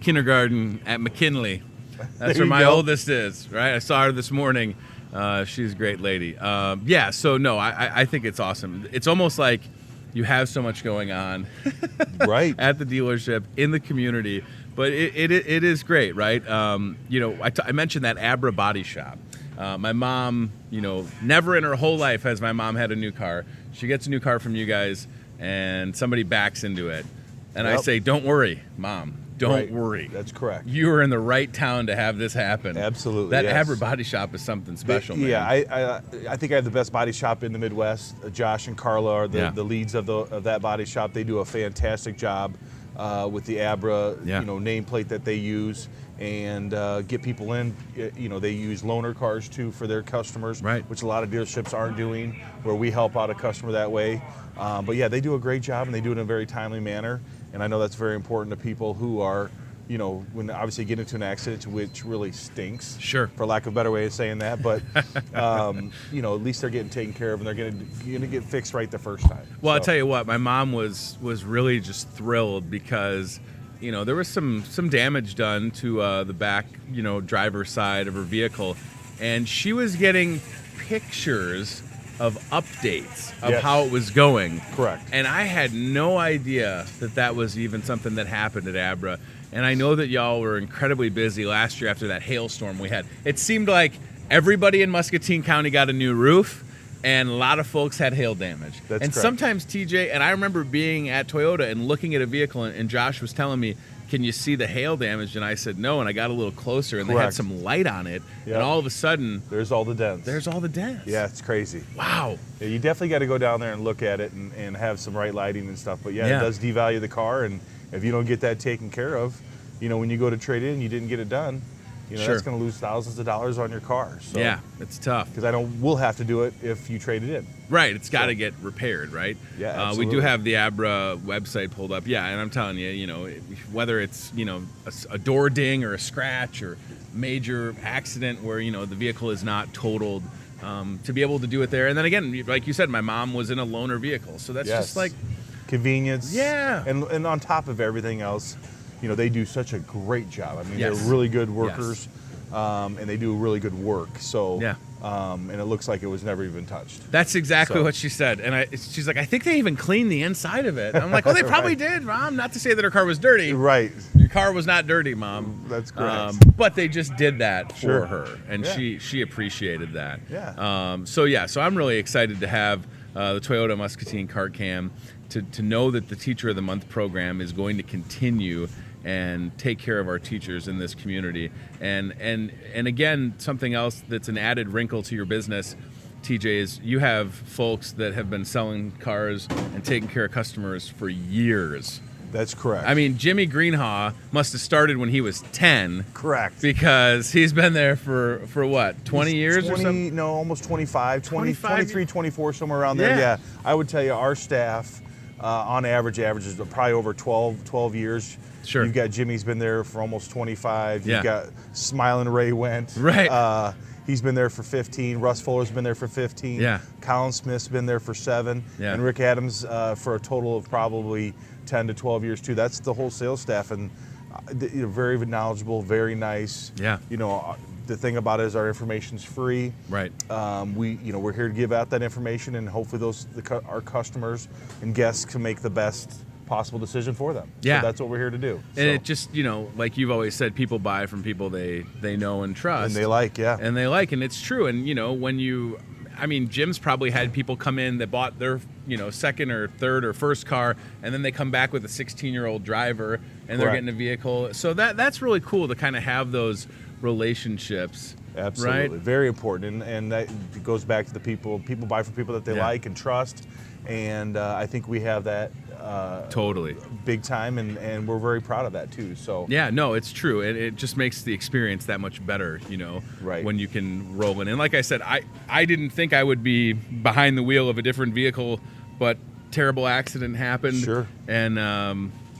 kindergarten at McKinley. That's where my oldest is, right? I saw her this morning. She's a great lady. So no, I think it's awesome. It's almost like you have so much going on right at the dealership, in the community, But it is great, right? You know, I mentioned that Abra Body Shop. My mom, you know, never in her whole life has my mom had a new car. She gets a new car from you guys, and somebody backs into it. And I say, don't worry, Mom. Don't worry. That's correct. You are in the right town to have this happen. Absolutely. That Abra Body Shop is something special, man. Yeah, I think I have the best body shop in the Midwest. Josh and Carla are the leads of that body shop. They do a fantastic job with the Abra, you know, nameplate that they use, and get people in. You know, they use loaner cars too for their customers, which a lot of dealerships aren't doing, where we help out a customer that way. But yeah, they do a great job, and they do it in a very timely manner. And I know that's very important to people who are, you know, when obviously get into an accident, which really stinks. Sure. For lack of a better way of saying that. But, you know, at least they're getting taken care of, and they're going to get fixed right the first time. Well, I'll tell you what, my mom was really just thrilled because, you know, there was some damage done to the back, you know, driver's side of her vehicle. And she was getting pictures of updates of how it was going. Correct. And I had no idea that was even something that happened at Abra. And I know that y'all were incredibly busy last year after that hailstorm we had. It seemed like everybody in Muscatine County got a new roof, and a lot of folks had hail damage. That's and correct. Sometimes, TJ, and I remember being at Toyota and looking at a vehicle, and Josh was telling me, can you see the hail damage? And I said no, and I got a little closer, and they had some light on it, and all of a sudden... There's all the dents. Yeah, it's crazy. Wow. Yeah, you definitely got to go down there and look at it and have some right lighting and stuff. But it does devalue the car, and if you don't get that taken care of, you know, when you go to trade in, you didn't get it done, you know, that's going to lose thousands of dollars on your car. So, yeah, it's tough. Because we'll have to do it if you trade it in. Right, it's got to get repaired, right? Yeah, absolutely. We do have the Abra website pulled up. Yeah, and I'm telling you, you know, whether it's, you know, a door ding or a scratch or major accident where, you know, the vehicle is not totaled, to be able to do it there. And then again, like you said, my mom was in a loaner vehicle, so that's just like convenience. Yeah. And on top of everything else, you know, they do such a great job. I mean, they're really good workers, and they do really good work. So, and it looks like it was never even touched. That's exactly what she said. And she's like, I think they even cleaned the inside of it. And I'm like, well, they probably did, Mom. Not to say that her car was dirty. Right. Your car was not dirty, Mom. That's correct. But they just did that for her, and she appreciated that. Yeah. So I'm really excited to have the Toyota Muscatine Cart Cam to know that the Teacher of the Month program is going to continue and take care of our teachers in this community. And again, something else that's an added wrinkle to your business, TJ, is you have folks that have been selling cars and taking care of customers for years. That's correct. I mean, Jimmy Greenhaw must have started when he was 10. Correct. Because he's been there for what, 20 years or something? No, almost 25, 23, 24, somewhere around there. Yeah. I would tell you our staff, on average, averages probably over 12 years. Sure. You've got Jimmy's been there for almost 25. You've got Smiling Ray went. Right. He's been there for 15. Russ Fuller's been there for 15. Yeah. Colin Smith's been there for 7. Yeah. And Rick Adams for a total of probably 10 to 12 years too. That's the whole sales staff, and very knowledgeable, very nice. Yeah. You know, the thing about it is our information's free. Right. We're here to give out that information, and hopefully our customers and guests can make the best possible decision for them. Yeah. So that's what we're here to do. And it just, you know, like you've always said, people buy from people they know and trust. And they like, And they like, and it's true. And, you know, Jim's probably had people come in that bought their, you know, second or third or first car, and then they come back with a 16-year-old driver, and they're getting a vehicle. So that's really cool to kind of have those relationships. Absolutely. Right? Very important. And that goes back to the people buy from people that they like and trust. And I think we have that totally big time, and we're very proud of that too. So yeah, no, it's true. It just makes the experience that much better, you know, when you can roll in. And like I said, I didn't think I would be behind the wheel of a different vehicle, but terrible accident happened. Sure.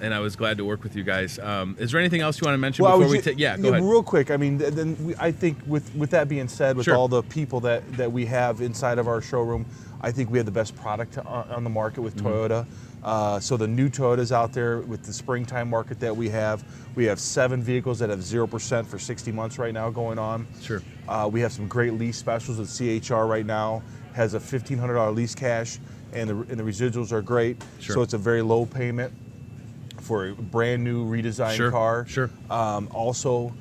And I was glad to work with you guys. Is there anything else you want to mention before we take? Yeah, go ahead. Real quick. I mean, I think with that being said, with all the people that we have inside of our showroom, I think we have the best product on the market with Toyota. So the new Toyotas out there with the springtime market that we have 7 vehicles that have 0% for 60 months right now going on. Sure. We have some great lease specials with CHR right now. Has a $1,500 lease cash, and the residuals are great. Sure. So it's a very low payment for a brand new redesigned car. Sure. Also,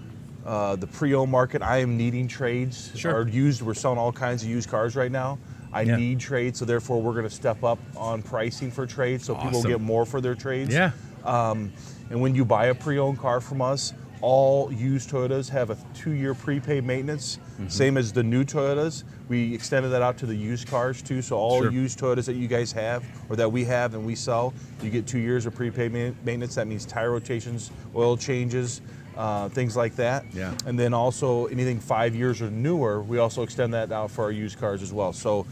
the pre-owned market, I am needing trades. Sure. We're selling all kinds of used cars right now. I need trades, so therefore we're going to step up on pricing for trades, so people get more for their trades. Yeah. And when you buy a pre-owned car from us, all used Toyotas have a 2-year prepaid maintenance, same as the new Toyotas. We extended that out to the used cars too, so all used Toyotas that you guys have, or that we have and we sell, you get 2 years of prepaid maintenance. That means tire rotations, oil changes, things like that. Yeah. And then also anything 5 years or newer, we also extend that out for our used cars as well. So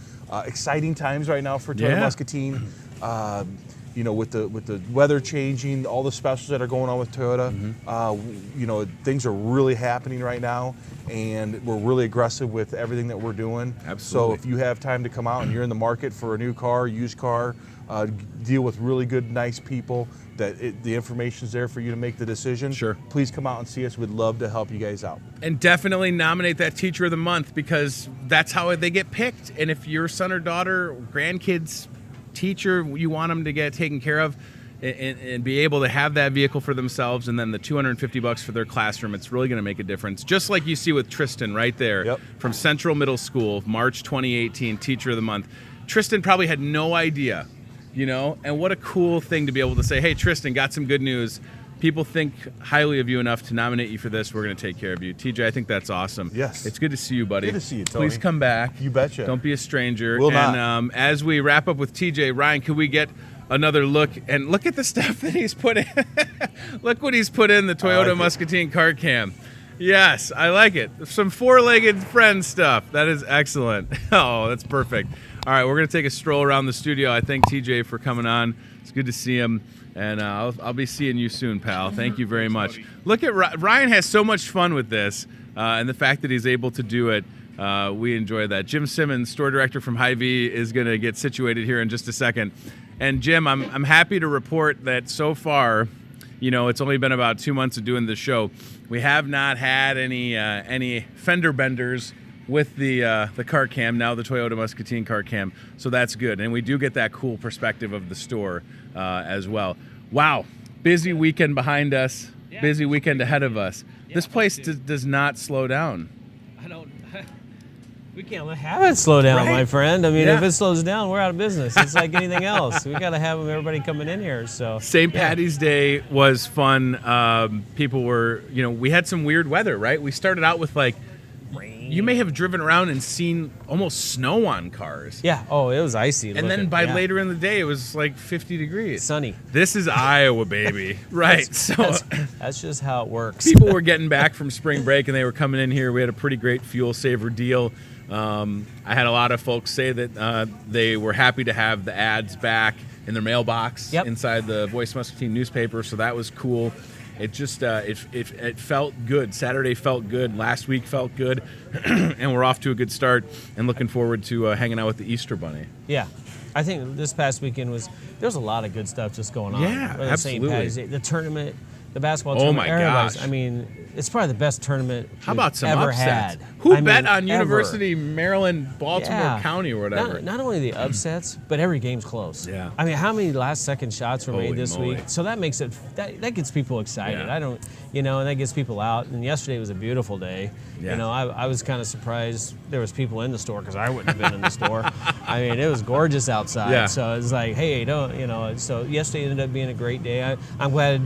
exciting times right now for Toyota Muscatine. You know, with the weather changing, all the specials that are going on with Toyota, you know, things are really happening right now, and we're really aggressive with everything that we're doing. Absolutely. So if you have time to come out and you're in the market for a new car, used car, deal with really good, nice people, the information's there for you to make the decision. Sure. Please come out and see us. We'd love to help you guys out. And definitely nominate that Teacher of the Month, because that's how they get picked. And if your son or daughter, grandkids, teacher, you want them to get taken care of and be able to have that vehicle for themselves, and then the $250 for their classroom, it's really going to make a difference. Just like you see with Tristan right there from Central Middle School, March 2018, Teacher of the Month. Tristan probably had no idea, you know, and what a cool thing to be able to say, hey, Tristan, got some good news. People think highly of you enough to nominate you for this. We're going to take care of you. TJ, I think that's awesome. Yes. It's good to see you, buddy. Good to see you, Tony. Please come back. You betcha. Don't be a stranger. Will not. And as we wrap up with TJ, Ryan, could we get another look? And look at the stuff that he's put in. Look what he's put in the Toyota Muscatine car cam. Yes, I like it. Some four-legged friend stuff. That is excellent. Oh, that's perfect. All right, we're going to take a stroll around the studio. I thank TJ for coming on. It's good to see him. And I'll be seeing you soon, pal. Thank you very much. Look at Ryan has so much fun with this, and the fact that he's able to do it, we enjoy that. Jim Simmons, store director from Hy-Vee, is going to get situated here in just a second. And Jim, I'm happy to report that so far, you know, it's only been about 2 months of doing this show. We have not had any fender benders with the car cam, now the Toyota Muscatine car cam, so that's good. And we do get that cool perspective of the store as well. Wow, busy weekend behind us, busy weekend ahead of us. This place does not slow down. We can't have it slow down, my friend. I mean, if it slows down, we're out of business. It's like anything else. We got to have everybody coming in here. So St. Patty's Day was fun. People were, you know, we had some weird weather, right? We started out with like, you may have driven around and seen almost snow on cars. Yeah. Oh, it was icy. And then by later in the day, it was like 50 degrees. Sunny. This is Iowa, baby. Right. That's just how it works. People were getting back from spring break, and they were coming in here. We had a pretty great fuel saver deal. I had a lot of folks say that they were happy to have the ads back in their mailbox inside the Voice Muscatine newspaper, so that was cool. It just it felt good. Saturday felt good. Last week felt good, and we're off to a good start. And looking forward to hanging out with the Easter Bunny. Yeah, I think this past weekend there was a lot of good stuff just going on. Yeah, absolutely. St. Patty's Day, the tournament, the basketball tournament. Oh my gosh! I mean, it's probably the best tournament How about some ever upsets? had. Who bet on University, Maryland, Baltimore Yeah. County, or whatever? Not only the upsets, but every game's close. Yeah. I mean, how many last-second shots were Holy made this moly. week? So that makes it that gets people excited. Yeah. I don't, you know, and that gets people out. And yesterday was a beautiful day. Yeah. You know, I was kind of surprised there was people in the store because I wouldn't have been in the store. I mean, it was gorgeous outside. Yeah. So it's like, hey, don't, you know. So yesterday ended up being a great day. I'm glad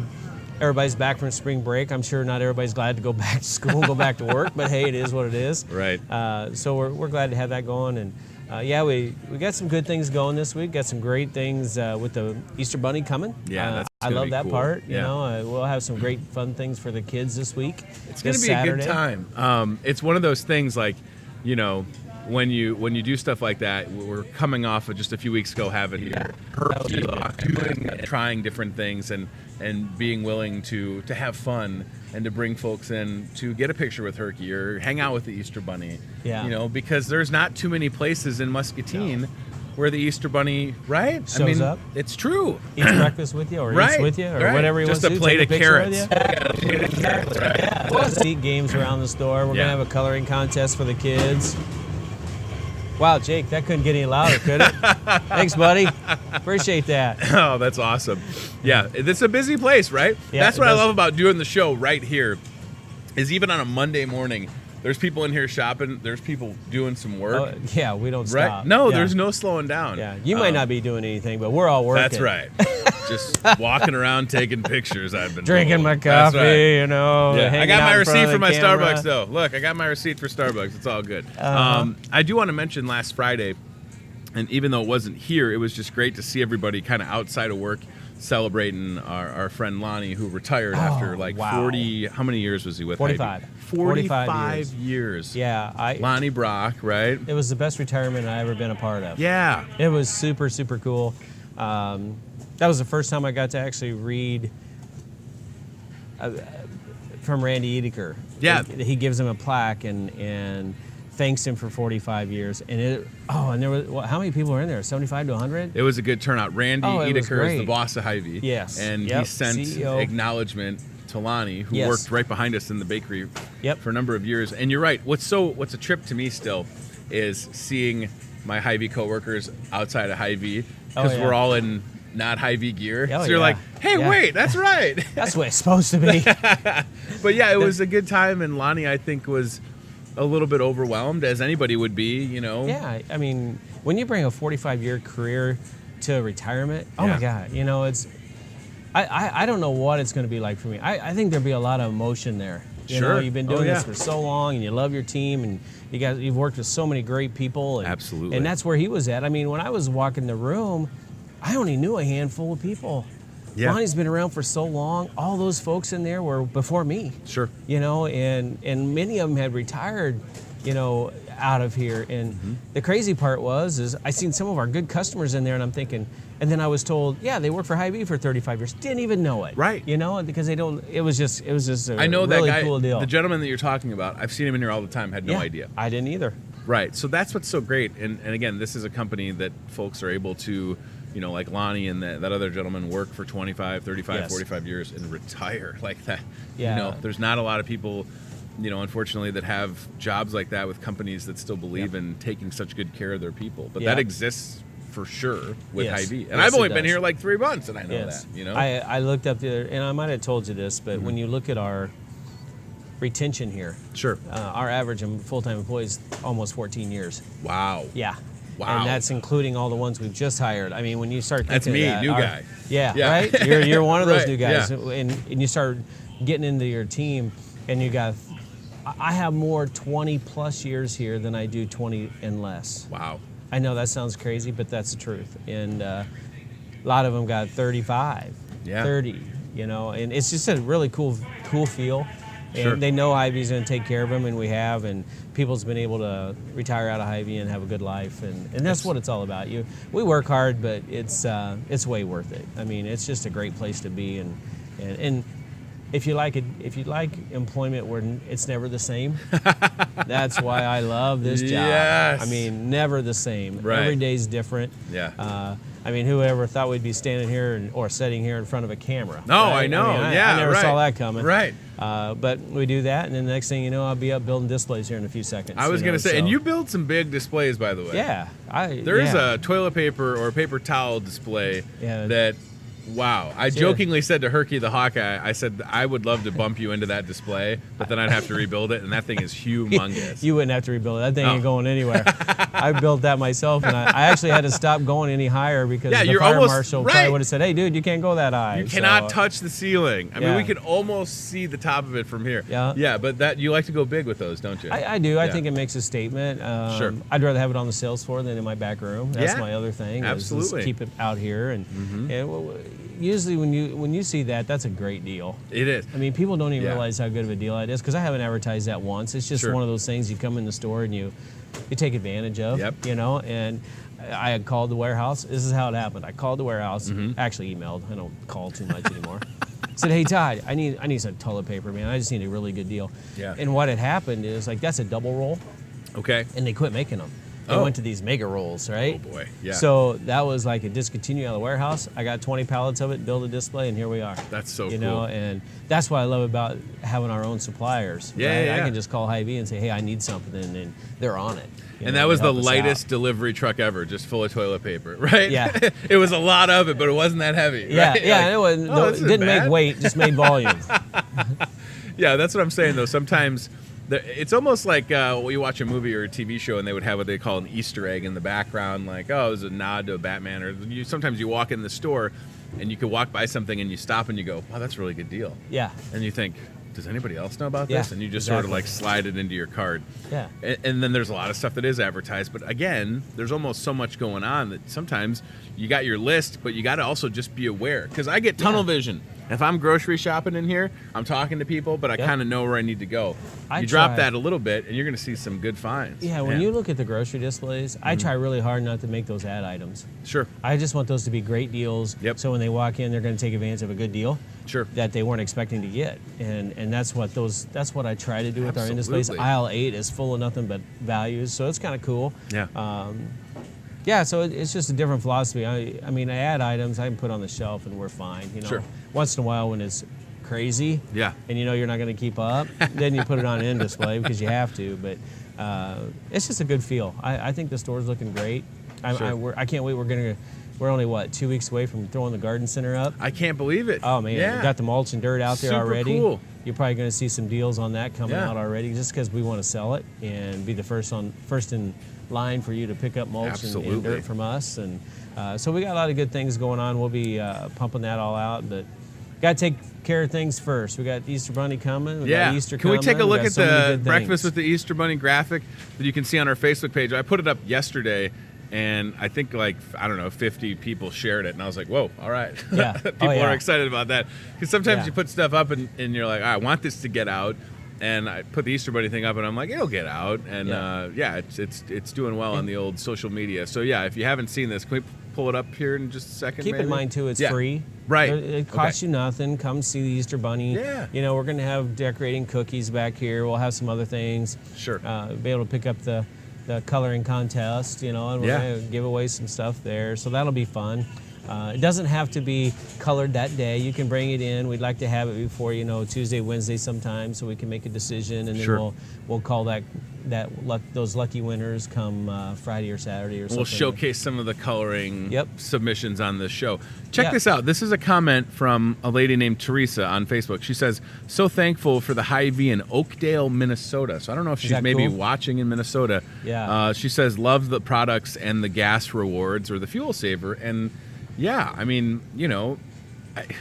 everybody's back from spring break. I'm sure not everybody's glad to go back to school, go back to work, but hey, it is what it is. Right. So we're glad to have that going, and we got some good things going this week. Got some great things with the Easter Bunny coming. Yeah, that's I gonna love be that cool. part. Yeah. You know, we'll have some great fun things for the kids this week. It's going to be a good time. It's one of those things like, you know, when you do stuff like that, we're coming off of just a few weeks ago having trying different things and being willing to have fun and to bring folks in to get a picture with Herky or hang out with the Easter Bunny. Yeah. You know, because there's not too many places in Muscatine where the Easter Bunny, right? Shows up. It's true. Eats breakfast with you, or eats with you, or whatever he just wants to do. a plate Take of picture carrots. with you. Yeah. We'll seat games around the store. We're gonna have a coloring contest for the kids. Wow, Jake, that couldn't get any louder, could it? Thanks, buddy. Appreciate that. Oh, that's awesome. Yeah, it's a busy place, right? Yeah, that's what I love about doing the show right here, is even on a Monday morning, there's people in here shopping. There's people doing some work. Yeah, we don't Right? stop. No, Yeah. there's no slowing down. Yeah, you might not be doing anything, but we're all working. That's right. Just walking around taking pictures, I've been Drinking told. my That's coffee, right. you know. Yeah, I hanging got out my in front receipt of for the my camera. Starbucks, though. Look, I got my receipt for Starbucks. It's all good. Uh-huh. I do want to mention last Friday, and even though it wasn't here, it was just great to see everybody kind of outside of work celebrating our friend Lonnie, who retired after like wow. 40, how many years was he with 45. Hy-Vee? 45 years. Yeah, Lonnie Brock, right? it was the best retirement I ever been a part of. Yeah. It was super, super cool. That was the first time I got to actually read from Randy Edeker. Yeah. He gives him a plaque and thanks him for 45 years. And there was, how many people were in there? 75 to 100? It was a good turnout. Randy Oh, it was Edeker is the great. boss of Hy-Vee. Yes. And Yep. he sent CEO. acknowledgement to Lonnie, who Yes. worked right behind us in the bakery Yep. for a number of years. And you're right. What's a trip to me still is seeing my Hy-Vee coworkers outside of Hy-Vee, because yeah. we're all in not Hy-Vee gear. Oh, so you're yeah. like, hey, Yeah. wait, that's right. That's what it's supposed to be. But yeah, it was a good time, and Lonnie, I think, was a little bit overwhelmed, as anybody would be, you know. Yeah, I mean, when you bring a 45-year career to retirement, oh Yeah. my God, you know, I don't know what it's going to be like for me. I think there'll be a lot of emotion there. You know, Sure. you've been Oh, doing yeah. this for so long, and you love your team, and you've worked with so many great people. And, Absolutely. And that's where he was at. I mean, when I was walking the room, I only knew a handful of people. Yeah. Lonnie's been around for so long. All those folks in there were before me. Sure. You know, and many of them had retired, you know, out of here. And the crazy part is I seen some of our good customers in there, and I'm thinking, and then I was told, yeah, they worked for Hy-Vee for 35 years. Didn't even know it. Right. You know, because they don't. It was just a I know really that guy, cool deal. the gentleman that you're talking about. I've seen him in here all the time. Had no idea. I didn't either. Right. So that's what's so great. And again, this is a company that folks are able to, you know, like Lonnie and that other gentleman work for 25, 35, Yes. 45 years and retire like that. Yeah. You know, there's not a lot of people, you know, unfortunately, that have jobs like that with companies that still believe in taking such good care of their people. But that Yeah. exists for sure with Yes. Hy-Vee. And Yes, I've only it been does. here like 3 months, and I know Yes. that, you know? I looked up the other, and I might have told you this, but when you look at our retention here, Sure. our average full-time employees almost 14 years. Wow. Yeah. Wow. And that's including all the ones we've just hired. I mean, when you start That's thinking me, of that, new guy. Yeah, Yeah. right? You're one of those Right, new guys. yeah. And you start getting into your team, and you got, I have more 20-plus years here than I do 20 and less. Wow. I know that sounds crazy, but that's the truth. And a lot of them got 35, Yeah. 30, you know, and it's just a really cool feel. And Sure. they know Hy-Vee's going to take care of them, and we have, and people's been able to retire out of Hy-Vee and have a good life, and that's what it's all about. We work hard, but it's way worth it. I mean, it's just a great place to be, and if you like employment where it's never the same, that's why I love this job. Yes. I mean, never the same. Right. Every day's different. Yeah. I mean, whoever thought we'd be standing here or sitting here in front of a camera? No, right? I know. I Yeah, never right. saw that coming. Right. But we do that, and then the next thing you know, I'll be up building displays here in a few seconds. I was you going know, to say, so- and you build some big displays, by the way. Yeah. There's a toilet paper or paper towel display Yeah. that, wow. I See, jokingly said to Herky the Hawkeye, I said, I would love to bump you into that display, but then I'd have to rebuild it, and that thing is humongous. You wouldn't have to rebuild it. That thing No. ain't going anywhere. I built that myself, and I actually had to stop going any higher because Yeah, the you're fire almost- marshal right. probably would have said, "Hey, dude, you can't go that high." You cannot So, touch the ceiling. I mean, Yeah. we can almost see the top of it from here. Yeah. Yeah, but that you like to go big with those, don't you? I do. I Yeah. think it makes a statement. Sure. I'd rather have it on the sales floor than in my back room. That's Yeah, my other thing. is absolutely. keep it out here, and usually when you see that, that's a great deal. It is. I mean, people don't even Yeah. realize how good of a deal it is because I haven't advertised that once. It's just Sure. one of those things you come in the store and you take advantage of. Yep. You know, and I had called the warehouse. This is how it happened. I called the warehouse. Mm-hmm. Actually emailed. I don't call too much anymore. Said, "Hey Todd, I need some toilet paper, man. I just need a really good deal." Yeah. And what had happened is like that's a double roll, Okay. and they quit making them. They went to these mega rolls, right? Oh boy, yeah. So that was like a discontinue out of the warehouse. I got 20 pallets of it, built a display, and here we are. That's so cool. You know, and that's what I love about having our own suppliers. Yeah, right? yeah. I can just call Hy-Vee and say, hey, I need something, and they're on it. And that was the lightest delivery truck ever, just full of toilet paper, right? Yeah. It was a lot of it, but it wasn't that heavy. Yeah, right? yeah. Like, It didn't make weight, just made volume. Yeah, that's what I'm saying, though. Sometimes it's almost like when you watch a movie or a TV show and they would have what they call an Easter egg in the background, like, oh, it was a nod to a Batman. Or sometimes you walk in the store and you could walk by something and you stop and you go, wow, that's a really good deal. Yeah. And you think, does anybody else know about Yeah, this? And you just sort of like slide it into your card. Yeah. And then there's a lot of stuff that is advertised. But again, there's almost so much going on that sometimes you got your list, but you got to also just be aware. Because I get tunnel vision. If I'm grocery shopping in here, I'm talking to people, but I kind of know where I need to go. You drop that a little bit, and you're going to see some good finds. Yeah, when you look at the grocery displays, I try really hard not to make those ad items. Sure. I just want those to be great deals. Yep. So when they walk in, they're going to take advantage of a good deal. Sure. That they weren't expecting to get, and that's what I try to do with our end displays. Absolutely. Aisle 8 is full of nothing but values, so it's kind of cool. Yeah. Yeah, so it's just a different philosophy. I mean, I add items I can put on the shelf and we're fine. You know, Sure. Once in a while when it's crazy, Yeah. and you know you're not going to keep up, then you put it on an end display because you have to. But it's just a good feel. I think the store's looking great. I can't wait. We're only 2 weeks away from throwing the garden center up. I can't believe it. Oh man, yeah. We got the mulch and dirt out there Super already. Cool. You're probably going to see some deals on that coming Yeah. out already, just because we want to sell it and be the first in line for you to pick up mulch and dirt from us. And so we got a lot of good things going on. We'll be pumping that all out, but got to take care of things first. We got Easter Bunny coming. We got Easter Can we coming. take a look got at so many the good Breakfast things. with the Easter Bunny graphic that you can see on our Facebook page? I put it up yesterday, and I think 50 people shared it, and I was like, whoa, all right. Yeah. People are excited about that. Because sometimes you put stuff up and you're like, I want this to get out. And I put the Easter Bunny thing up, and I'm like, it'll get out. And it's doing well on the old social media. So yeah, if you haven't seen this, can we pull it up here in just a second? Keep in mind too, it's free. Right. It costs you nothing. Come see the Easter Bunny. Yeah. You know, we're going to have decorating cookies back here. We'll have some other things. Sure. Be able to pick up the coloring contest, you know, and we're going to give away some stuff there. So that'll be fun. It doesn't have to be colored that day. You can bring it in. We'd like to have it before, Tuesday, Wednesday sometime, so we can make a decision, and then we'll call those lucky winners come Friday or Saturday or something. We'll showcase some of the coloring submissions on this show. Check this out. This is a comment from a lady named Teresa on Facebook. She says, so thankful for the Hy-Vee in Oakdale, Minnesota. So I don't know if she's maybe watching in Minnesota. Yeah. She says, love the products and the gas rewards or the fuel saver. And yeah, I mean,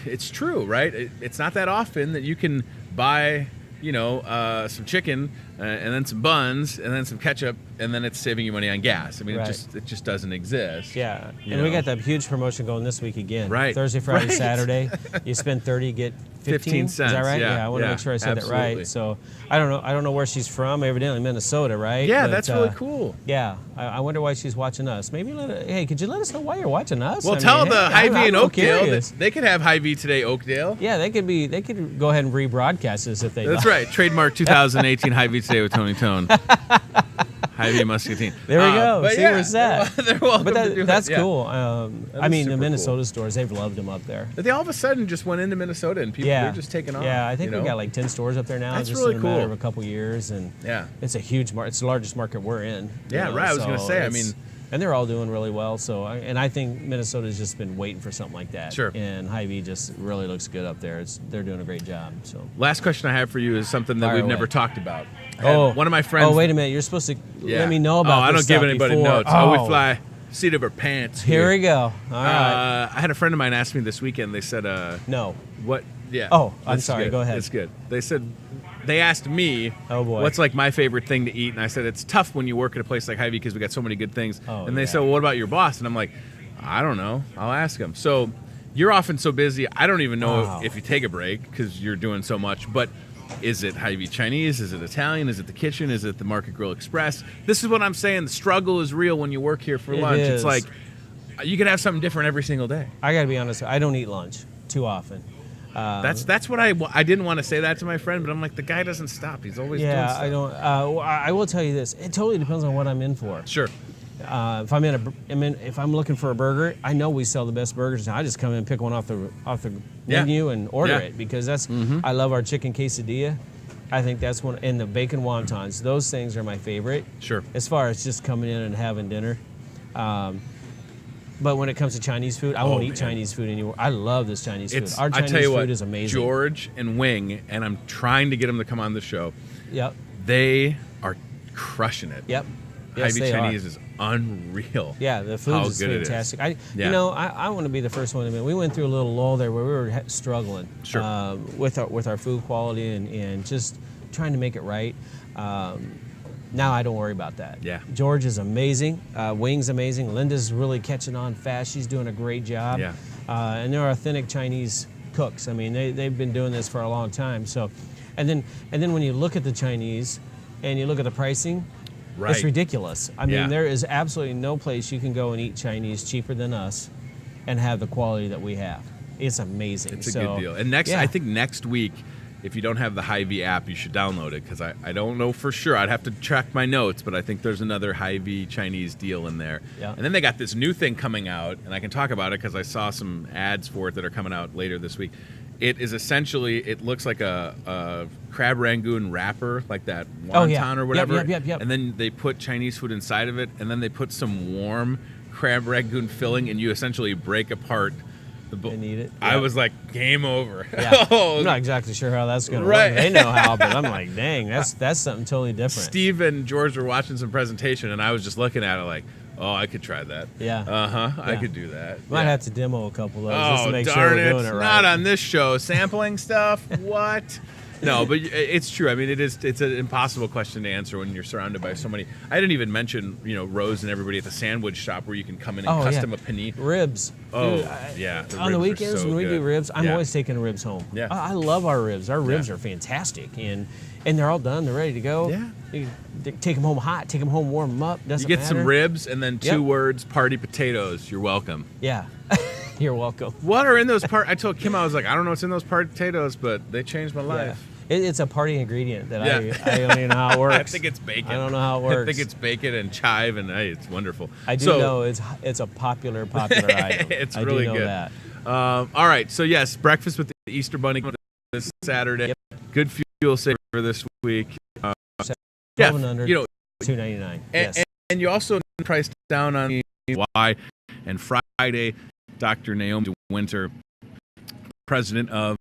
it's true, right? It's not that often that you can buy, some chicken and then some buns and then some ketchup, and then it's saving you money on gas. I mean, it just doesn't exist. Yeah, and we got that huge promotion going this week again. Right. Thursday, Friday, Saturday. You spend 30, get 15 cents. Is that right? Yeah, I want to make sure I said that right. So I don't know where she's from. Evidently Minnesota, right? Yeah, but, that's really cool. Yeah, I wonder why she's watching us. Maybe hey, could you let us know why you're watching us? Well, tell the Hy-Vee in Oakdale. They could have Hy-Vee Today Oakdale. Yeah, they could go ahead and rebroadcast this if they. That's right. Trademark 2018 Hy-Vee Today with Tony Tone. Hy-Vee Muscatine. There we go. See where it's at. They're welcome to do that's it. cool. I mean, the Minnesota stores, they've loved them up there. But they all of a sudden just went into Minnesota, and people they're just taking off. Yeah, I think we got like 10 stores up there now. That's just really in a cool. matter of a couple years, and it's a huge market. It's the largest market we're in. Yeah, right. I was going to say. I mean. And they're all doing really well. So, and I think Minnesota's just been waiting for something like that. Sure. And Hy-Vee just really looks good up there. They're doing a great job. So. Last question I have for you is something that we've never talked about. One of my friends. Oh, wait a minute. You're supposed to let me know about. I don't give anybody before. notes. We fly seat of our pants. Here we go. All right. I had a friend of mine ask me this weekend. They said, "No." What? Yeah. Oh, I'm sorry. Good. Go ahead. It's good. They said. They asked me, oh boy, what's like my favorite thing to eat? And I said, it's tough when you work at a place like Hy-Vee because we got so many good things. And they said, well, what about your boss? And I'm like, I don't know. I'll ask him. So you're often so busy. I don't even know if you take a break because you're doing so much. But is it Hy-Vee Chinese? Is it Italian? Is it the kitchen? Is it the Market Grill Express? This is what I'm saying. The struggle is real when you work here for lunch. It's like you could have something different every single day. I got to be honest. I don't eat lunch too often. That's what I didn't want to say that to my friend, but I'm like, the guy doesn't stop. He's always doing stuff. I don't. I will tell you this. It totally depends on what I'm in for. Sure. If if I'm looking for a burger, I know we sell the best burgers. I just come in and pick one off the menu and order it, because that's I love our chicken quesadilla. I think that's one, and the bacon wontons. Those things are my favorite. Sure. As far as just coming in and having dinner. But when it comes to Chinese food, I won't eat Chinese food anymore. I love this Chinese food. Our Chinese food is amazing. George and Wing, and I'm trying to get them to come on the show. Yep. They are crushing it. Yep. Yes, Hy-Vee Chinese is unreal. Yeah, the food is fantastic. You know, I want to be the first one to admit, we went through a little lull there where we were struggling with our food quality and just trying to make it right. Now I don't worry about that. Yeah. George is amazing. Wing's amazing. Linda's really catching on fast. She's doing a great job. Yeah. And they're authentic Chinese cooks. I mean, they've been doing this for a long time. So, and then when you look at the Chinese and you look at the pricing, it's ridiculous. I mean, there is absolutely no place you can go and eat Chinese cheaper than us and have the quality that we have. It's amazing. It's a good deal. And I think next week, if you don't have the Hy-Vee app, you should download it, because I don't know for sure. I'd have to track my notes, but I think there's another Hy-Vee Chinese deal in there. Yeah. And then they got this new thing coming out, and I can talk about it because I saw some ads for it that are coming out later this week. It is essentially, it looks like a crab rangoon wrapper, like that wonton or whatever. Yep. And then they put Chinese food inside of it, and then they put some warm crab rangoon filling, and you essentially break apart and eat it. I was like, game over. Yeah. I'm not exactly sure how that's going to work. They know how, but I'm like, dang, that's something totally different. Steve and George were watching some presentation, and I was just looking at it like, oh, I could try that. Yeah. I could do that. Might have to demo a couple of those just to make sure darn we're doing it right. Not on this show. Sampling stuff? What? No, but it's true. I mean, it's an impossible question to answer when you're surrounded by so many. I didn't even mention, Rose and everybody at the sandwich shop where you can come in and custom a panini. Ribs. Oh, dude, yeah. On the weekends when we do ribs, I'm always taking ribs home. Yeah. I love our ribs. Our ribs are fantastic, and they're all done. They're ready to go. Yeah. You take them home hot, take them home, warm them up. Doesn't You get matter. some ribs and then 2 words, party potatoes. You're welcome. Yeah. You're welcome. What are in those I told Kim, I was like, I don't know what's in those party potatoes, but they changed my life. Yeah. It's a party ingredient that I don't even know how it works. I think it's bacon. I don't know how it works. I think it's bacon and chive, and it's wonderful. I do know it's a popular item. It's really good. That. All right, so yes, breakfast with the Easter Bunny this Saturday. Yep. Good fuel saver this week. $1,200, $2.99. Yes. And you also priced down on why. And Friday, Dr. Naomi Winter, president of